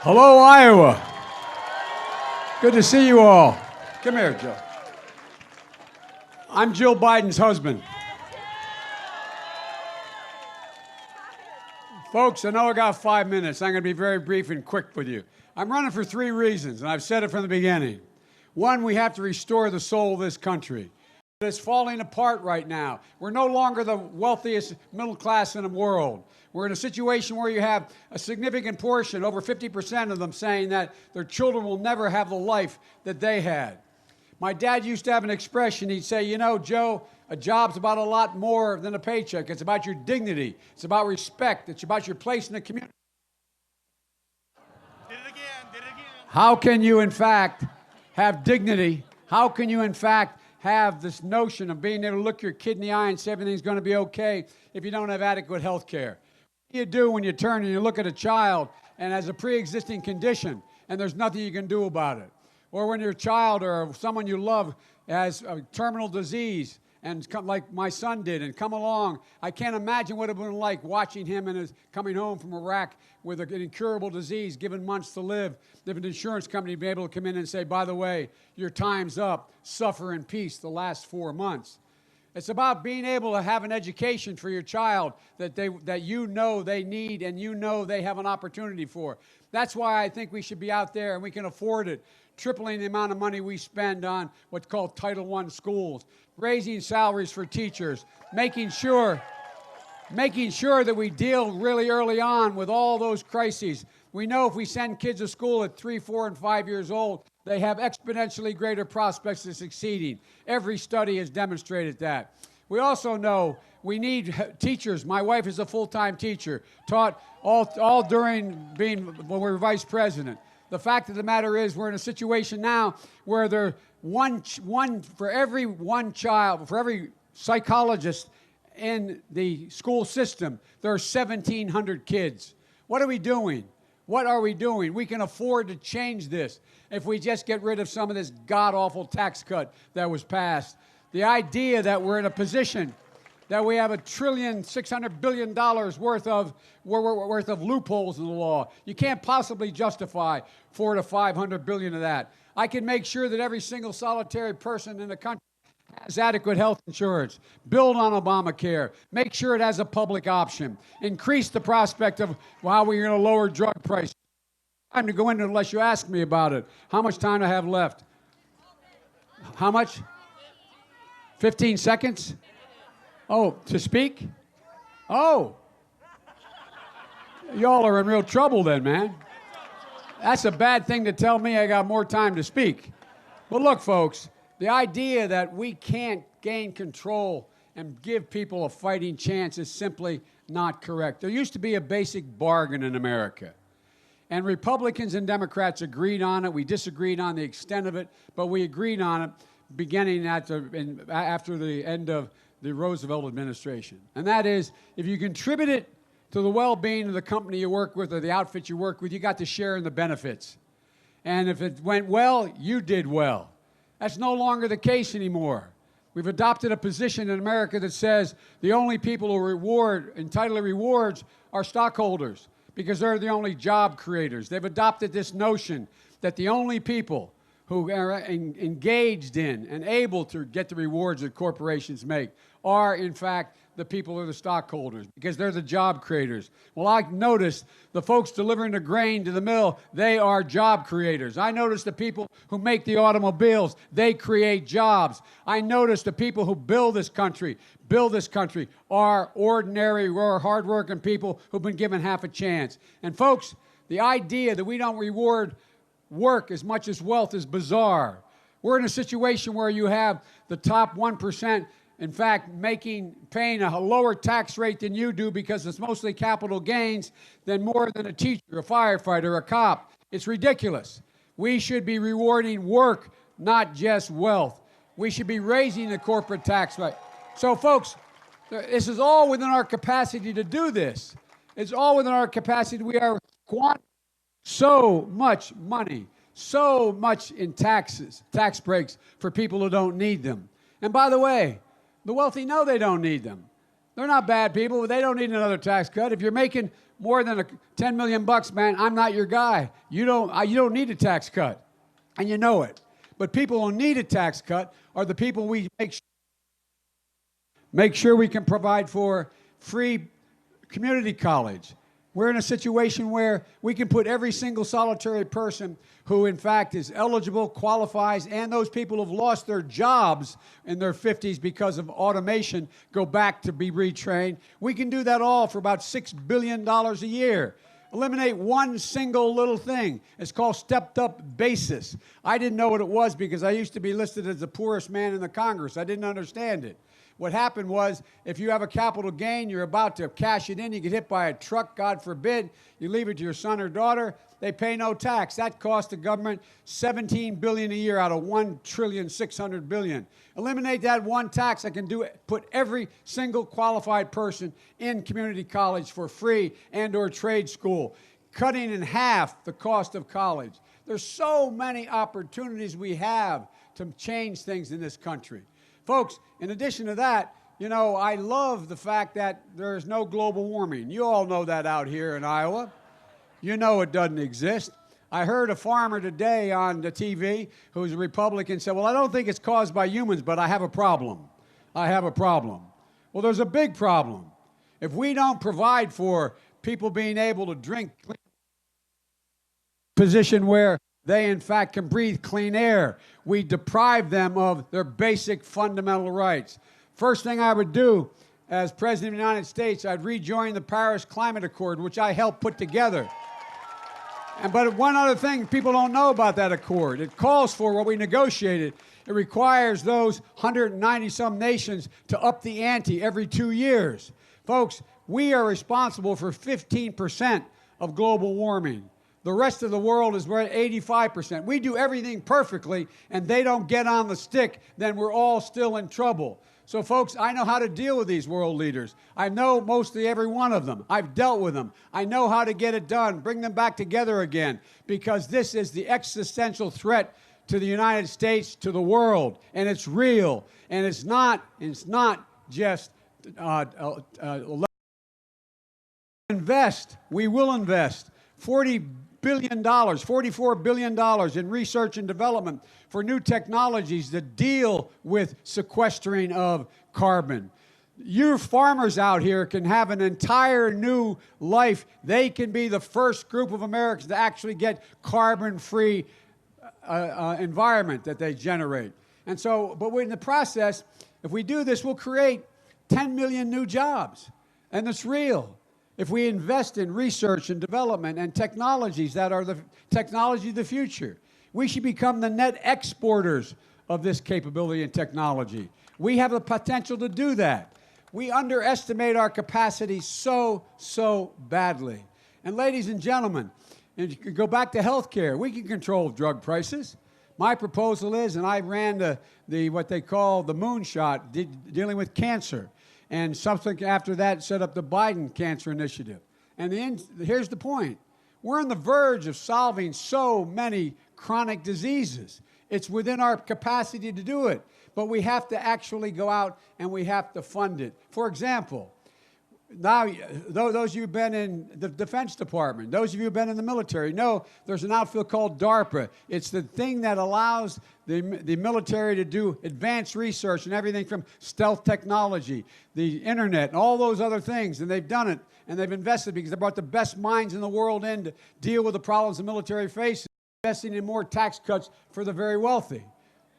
Hello, Iowa. Good to see you all. Come here, Joe. I'm Jill Biden's husband. Folks, I know I got 5 minutes. I'm going to be very brief and quick with you. I'm running for 3 reasons, and I've said it from the beginning. One, we have to restore the soul of this country. It's falling apart right now. We're no longer the wealthiest middle class in the world. We're in a situation where you have a significant portion, over 50% of them, saying that their children will never have the life that they had. My dad used to have an expression. He'd say, you know, Joe, a job's about a lot more than a paycheck. It's about your dignity. It's about respect. It's about your place in the community. Did it again. How can you, in fact, have dignity? How can you, in fact, have this notion of being able to look your kid in the eye and say everything's going to be okay if you don't have adequate health care? What do you do when you turn and you look at a child and has a pre-existing condition and there's nothing you can do about it? Or when your child or someone you love has a terminal disease and come, like my son did, and come along. I can't imagine what it would have been like watching him and his coming home from Iraq with an incurable disease, given months to live. If an insurance company would be able to come in and say, by the way, your time's up, suffer in peace the last 4 months. It's about being able to have an education for your child that you know they need and you know they have an opportunity for. That's why I think we should be out there, and we can afford it, tripling the amount of money we spend on what's called Title I schools, raising salaries for teachers, making sure that we deal really early on with all those crises. We know if we send kids to school at 3, 4, and 5 years old, they have exponentially greater prospects of succeeding. Every study has demonstrated that. We also know we need teachers. My wife is a full-time teacher, taught all during when we were vice president. The fact of the matter is we're in a situation now where for every psychologist in the school system, there are 1,700 kids. What are we doing? What are we doing? We can afford to change this if we just get rid of some of this god-awful tax cut that was passed. The idea that we're in a position that we have $1.6 trillion worth of loopholes in the law. You can't possibly justify $400 to $500 billion of that. I can make sure that every single solitary person in the country has adequate health insurance, build on Obamacare, make sure it has a public option, increase the prospect of how we're going to lower drug prices. I'm to go into it unless you ask me about it. How much time do I have left? How much? 15 seconds? Oh, to speak? Oh. Y'all are in real trouble then, man. That's a bad thing to tell me I got more time to speak. But look, folks, the idea that we can't gain control and give people a fighting chance is simply not correct. There used to be a basic bargain in America. And Republicans and Democrats agreed on it. We disagreed on the extent of it, but we agreed on it beginning after the end of the Roosevelt administration. And that is, if you contribute it to the well-being of the company you work with or the outfit you work with, you got to share in the benefits. And if it went well, you did well. That's no longer the case anymore. We've adopted a position in America that says the only people who entitled to rewards are stockholders because they're the only job creators. They've adopted this notion that the only people who are engaged in and able to get the rewards that corporations make are, in fact, the people who are the stockholders because they're the job creators. Well, I noticed the folks delivering the grain to the mill, they are job creators. I noticed the people who make the automobiles, they create jobs. I noticed the people who build this country are ordinary, hardworking people who've been given half a chance. And folks, the idea that we don't reward work as much as wealth is bizarre. We're in a situation where you have the top 1%, in fact, paying a lower tax rate than you do because it's mostly capital gains than more than a teacher, a firefighter, a cop. It's ridiculous. We should be rewarding work, not just wealth. We should be raising the corporate tax rate. So, folks, this is all within our capacity to do this. It's all within our capacity. We are squandering so much money, so much in taxes, tax breaks for people who don't need them. And by the way, the wealthy know they don't need them. They're not bad people. They don't need another tax cut. If you're making more than 10 million bucks, man, I'm not your guy. You don't need a tax cut, and you know it. But people who need a tax cut are the people we make sure we can provide for free community college. We're in a situation where we can put every single solitary person who, in fact, is eligible, qualifies, and those people who've lost their jobs in their 50s because of automation go back to be retrained. We can do that all for about $6 billion a year. Eliminate one single little thing. It's called stepped-up basis. I didn't know what it was because I used to be listed as the poorest man in the Congress. I didn't understand it. What happened was, if you have a capital gain, you're about to cash it in, you get hit by a truck, God forbid, you leave it to your son or daughter, they pay no tax. That costs the government $17 billion a year out of $1.6 trillion. Eliminate that one tax, I can put every single qualified person in community college for free and/or trade school, cutting in half the cost of college. There's so many opportunities we have to change things in this country. Folks, in addition to that, you know, I love the fact that there's no global warming. You all know that out here in Iowa. You know it doesn't exist. I heard a farmer today on the TV who's a Republican said, well, I don't think it's caused by humans, but I have a problem. I have a problem. Well, there's a big problem. If we don't provide for people being able to drink clean position where they, in fact, can breathe clean air, we deprive them of their basic fundamental rights. First thing I would do as President of the United States, I'd rejoin the Paris Climate Accord, which I helped put together. But one other thing people don't know about that accord, it calls for what we negotiated. It requires those 190-some nations to up the ante every 2 years. Folks, we are responsible for 15% of global warming. The rest of the world is we're at 85%. We do everything perfectly, and they don't get on the stick, then we're all still in trouble. So, folks, I know how to deal with these world leaders. I know mostly every one of them. I've dealt with them. I know how to get it done, bring them back together again, because this is the existential threat to the United States, to the world, and it's real. And it's not just invest. We will invest $44 billion in research and development for new technologies that deal with sequestering of carbon. You farmers out here can have an entire new life. They can be the first group of Americans to actually get carbon-free environment that they generate. And so, but in the process, if we do this, we'll create 10 million new jobs. And it's real. If we invest in research and development and technologies that are the technology of the future, we should become the net exporters of this capability and technology. We have the potential to do that. We underestimate our capacity so badly. And ladies and gentlemen, and you can go back to healthcare. We can control drug prices. My proposal is, and I ran what they call the moonshot, dealing with cancer. And something after that set up the Biden Cancer Initiative. And here's the point. We're on the verge of solving so many chronic diseases. It's within our capacity to do it. But we have to actually go out and we have to fund it. For example, now, those of you who've been in the Defense Department, those of you who've been in the military, know there's an outfit called DARPA. It's the thing that allows the military to do advanced research and everything from stealth technology, the internet, and all those other things. And they've done it, and they've invested because they brought the best minds in the world in to deal with the problems the military faces, investing in more tax cuts for the very wealthy.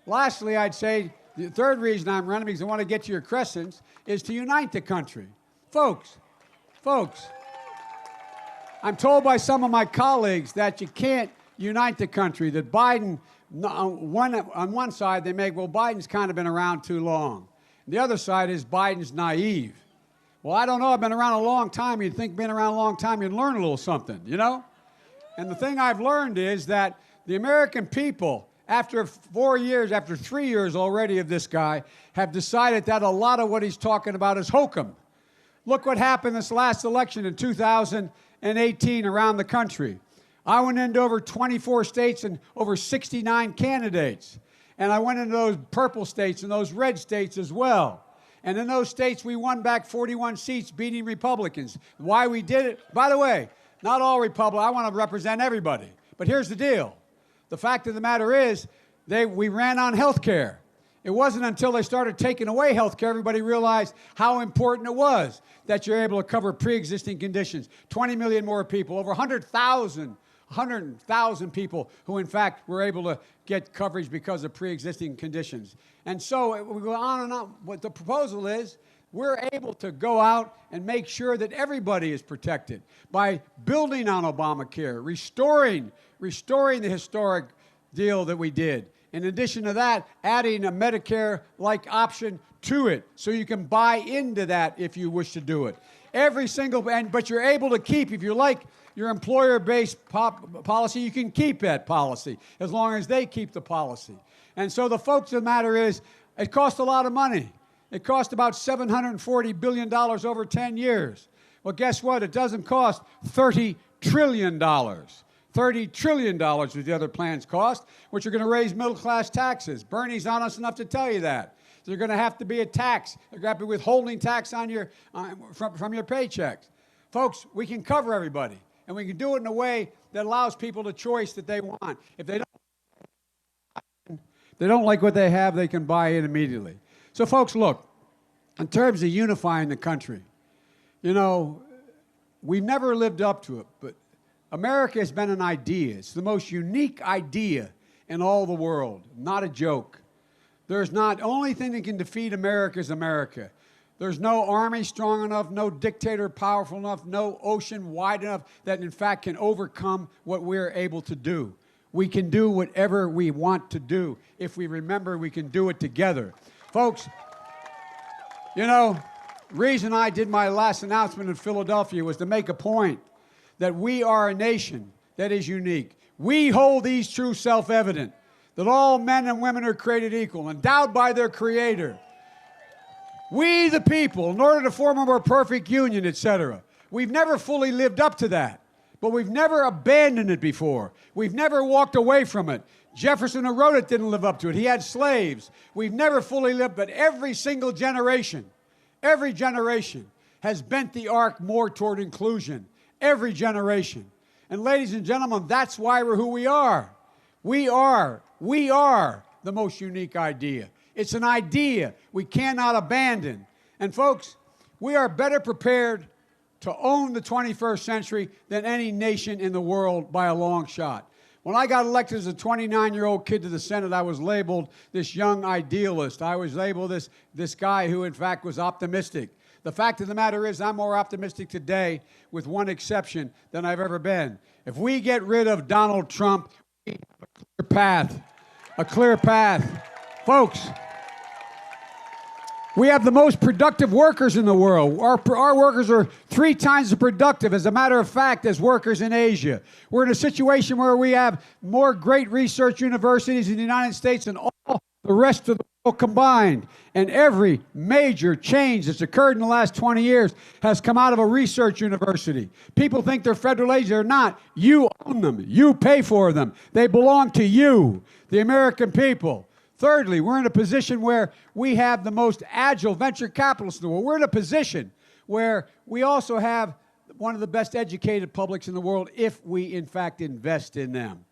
Lastly, I'd say the third reason I'm running, because I want to get to your questions, is to unite the country. Folks, I'm told by some of my colleagues that you can't unite the country, that Biden, on one side, they make, well, Biden's kind of been around too long. The other side is Biden's naive. Well, I don't know. I've been around a long time. You'd think being around a long time, you'd learn a little something, you know? And the thing I've learned is that the American people, after 4 years, after 3 years already of this guy, have decided that a lot of what he's talking about is hokum. Look what happened this last election in 2018 around the country. I went into over 24 states and over 69 candidates. And I went into those purple states and those red states as well. And in those states, we won back 41 seats, beating Republicans. Why we did it? By the way, not all Republicans. I want to represent everybody. But here's the deal. The fact of the matter is, we ran on health care. It wasn't until they started taking away health care everybody realized how important it was that you're able to cover pre-existing conditions. 20 million more people, over 100,000 people who, in fact, were able to get coverage because of pre-existing conditions. And so we go on and on. What the proposal is, we're able to go out and make sure that everybody is protected by building on Obamacare, restoring the historic deal that we did. In addition to that, adding a Medicare-like option to it so you can buy into that if you wish to do it. But you're able to keep, if you like your employer-based policy, you can keep that policy as long as they keep the policy. And so the folks of the matter is, it costs a lot of money. It cost about $740 billion over 10 years. Well, guess what? It doesn't cost $30 trillion. $30 trillion with the other plans cost, which are going to raise middle-class taxes. Bernie's honest enough to tell you that. There's going to have to be a tax. There's going to have to be withholding tax on from your paychecks. Folks, we can cover everybody, and we can do it in a way that allows people the choice that they want. If they don't like what they have, they can buy in immediately. So, folks, look, in terms of unifying the country, you know, we've never lived up to it, but America has been an idea. It's the most unique idea in all the world, not a joke. There's not only thing that can defeat America is America. There's no army strong enough, no dictator powerful enough, no ocean wide enough that in fact can overcome what we're able to do. We can do whatever we want to do if we remember we can do it together. Folks, you know, the reason I did my last announcement in Philadelphia was to make a point that we are a nation that is unique. We hold these truths self-evident, that all men and women are created equal, endowed by their Creator. We, the people, in order to form a more perfect union, etc. We've never fully lived up to that, but we've never abandoned it before. We've never walked away from it. Jefferson, who wrote it, didn't live up to it. He had slaves. We've never fully lived, but every single generation, has bent the arc more toward inclusion. Every generation. And ladies and gentlemen, that's why we're who we are. We are the most unique idea. It's an idea we cannot abandon. And folks, we are better prepared to own the 21st century than any nation in the world by a long shot. When I got elected as a 29-year-old kid to the Senate, I was labeled this young idealist. I was labeled this guy who, in fact, was optimistic. The fact of the matter is I'm more optimistic today, with one exception, than I've ever been. If we get rid of Donald Trump, we have a clear path. Folks, we have the most productive workers in the world. Our workers are 3 times as productive, as a matter of fact, as workers in Asia. We're in a situation where we have more great research universities in the United States than all the rest of the world combined. And every major change that's occurred in the last 20 years has come out of a research university. People think they're federal agencies. They're not. You own them. You pay for them. They belong to you, the American people. Thirdly, we're in a position where we have the most agile venture capitalists in the world. We're in a position where we also have one of the best educated publics in the world if we, in fact, invest in them.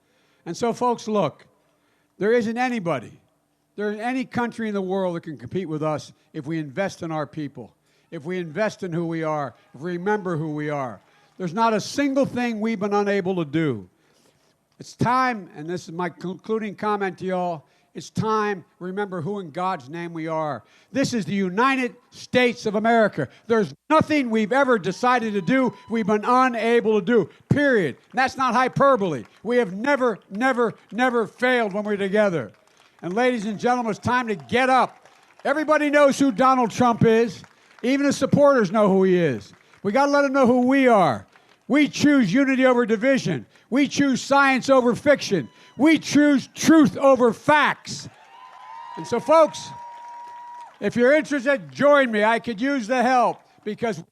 And so, folks, look, there isn't any country in the world that can compete with us if we invest in our people, if we invest in who we are, if we remember who we are. There's not a single thing we've been unable to do. It's time, and this is my concluding comment to y'all, it's time to remember who in God's name we are. This is the United States of America. There's nothing we've ever decided to do we've been unable to do, period. And that's not hyperbole. We have never, never, never failed when we're together. And ladies and gentlemen, it's time to get up. Everybody knows who Donald Trump is. Even the supporters know who he is. We got to let them know who we are. We choose unity over division. We choose science over fiction. We choose truth over facts. And so, folks, if you're interested, join me. I could use the help, because we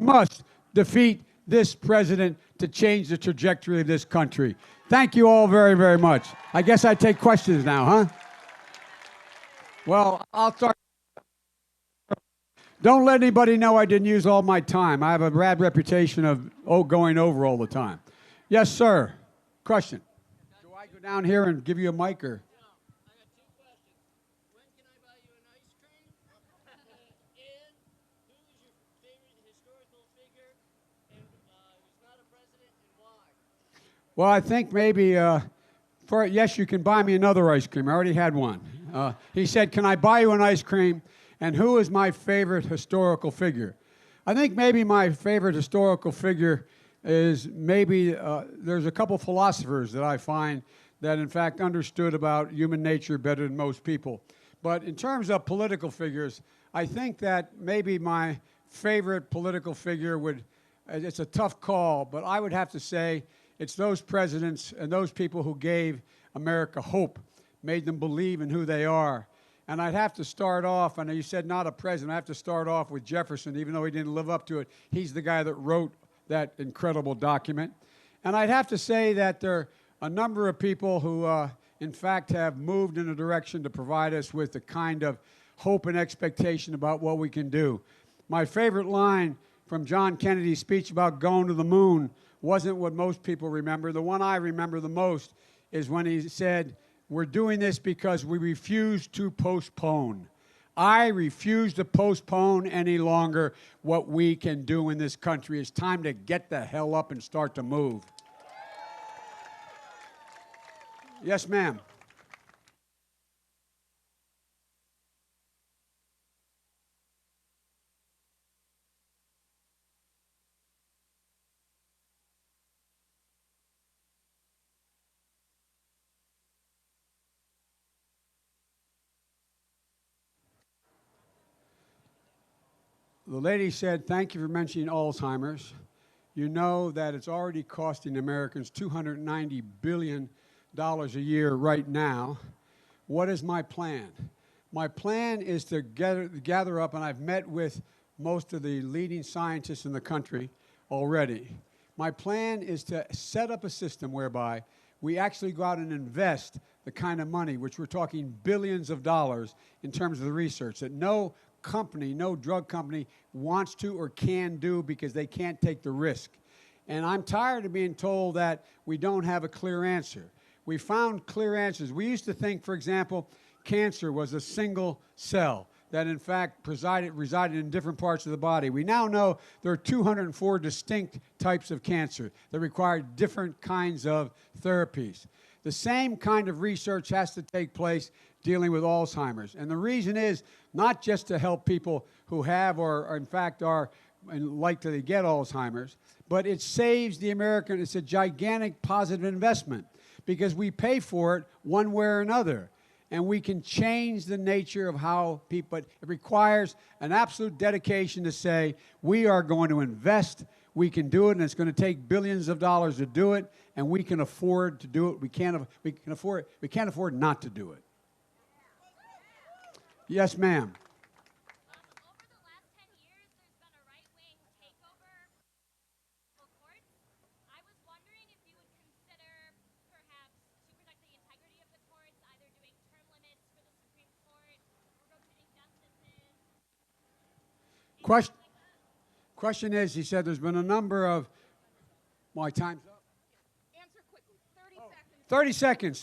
must defeat this president to change the trajectory of this country. Thank you all very, very much. I guess I take questions now, huh? Well, I'll start. Don't let anybody know I didn't use all my time. I have a bad reputation of going over all the time. Yes, sir. Question. Do I go down here and give you a mic or? Well, I think maybe, yes, you can buy me another ice cream. I already had one. He said, can I buy you an ice cream? And who is my favorite historical figure? I think maybe my favorite historical figure is maybe, there's a couple philosophers that I find that, in fact, understood about human nature better than most people. But in terms of political figures, I think that maybe my favorite political figure would, it's a tough call, but I would have to say, it's those presidents and those people who gave America hope, made them believe in who they are. And I'd have to start off, and you said not a president, I have to start off with Jefferson, even though he didn't live up to it. He's the guy that wrote that incredible document. And I'd have to say that there are a number of people who, in fact, have moved in a direction to provide us with the kind of hope and expectation about what we can do. My favorite line from John Kennedy's speech about going to the moon wasn't what most people remember. The one I remember the most is when he said, we're doing this because we refuse to postpone. I refuse to postpone any longer what we can do in this country. It's time to get the hell up and start to move. Yes, ma'am. The lady said, thank you for mentioning Alzheimer's. You know that it's already costing Americans $290 billion a year right now. What is my plan? My plan is to gather up, and I've met with most of the leading scientists in the country already. My plan is to set up a system whereby we actually go out and invest the kind of money, which we're talking billions of dollars in terms of the research, that no company, no drug company wants to or can do because they can't take the risk. And I'm tired of being told that we don't have a clear answer. We found clear answers. We used to think, for example, cancer was a single cell that, in fact, resided in different parts of the body. We now know there are 204 distinct types of cancer that require different kinds of therapies. The same kind of research has to take place dealing with Alzheimer's. And the reason is not just to help people who have or in fact, are likely to get Alzheimer's, but it saves the American. It's a gigantic positive investment because we pay for it one way or another. And we can change the nature of how people, but it requires an absolute dedication to say, we are going to invest, we can do it, and it's going to take billions of dollars to do it, and we can afford to do it. We can't afford not to do it. Yes, ma'am. Over the last 10 years, there's been a right-wing takeover of courts. I was wondering if you would consider, perhaps, to protect the integrity of the courts, either doing term limits for the Supreme Court or rotating justices. Question is, he said there's been a number of, my time's up. Answer quickly, 30 seconds. 30 seconds.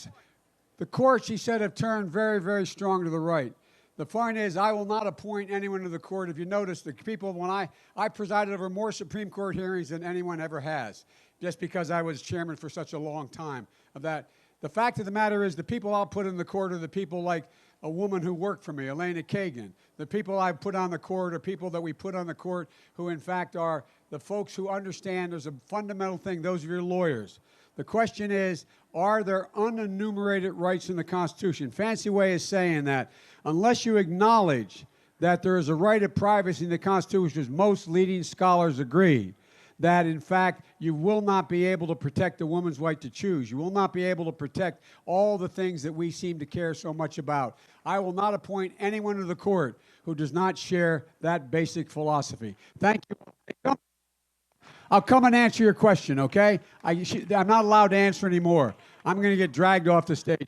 The courts, he said, have turned very, very strong to the right. The point is, I will not appoint anyone to the court. If you notice, the people, when I presided over more Supreme Court hearings than anyone ever has, just because I was chairman for such a long time of that. The fact of the matter is, the people I'll put in the court are the people like a woman who worked for me, Elena Kagan. The people I put on the court are people that we put on the court who, in fact, are the folks who understand there's a fundamental thing. Those of your lawyers. The question is, are there unenumerated rights in the Constitution? Fancy way of saying that. Unless you acknowledge that there is a right of privacy in the Constitution, as most leading scholars agree, that in fact you will not be able to protect a woman's right to choose. You will not be able to protect all the things that we seem to care so much about. I will not appoint anyone to the court who does not share that basic philosophy. Thank you. I'll come and answer your question, okay? I'm not allowed to answer anymore. I'm going to get dragged off the stage.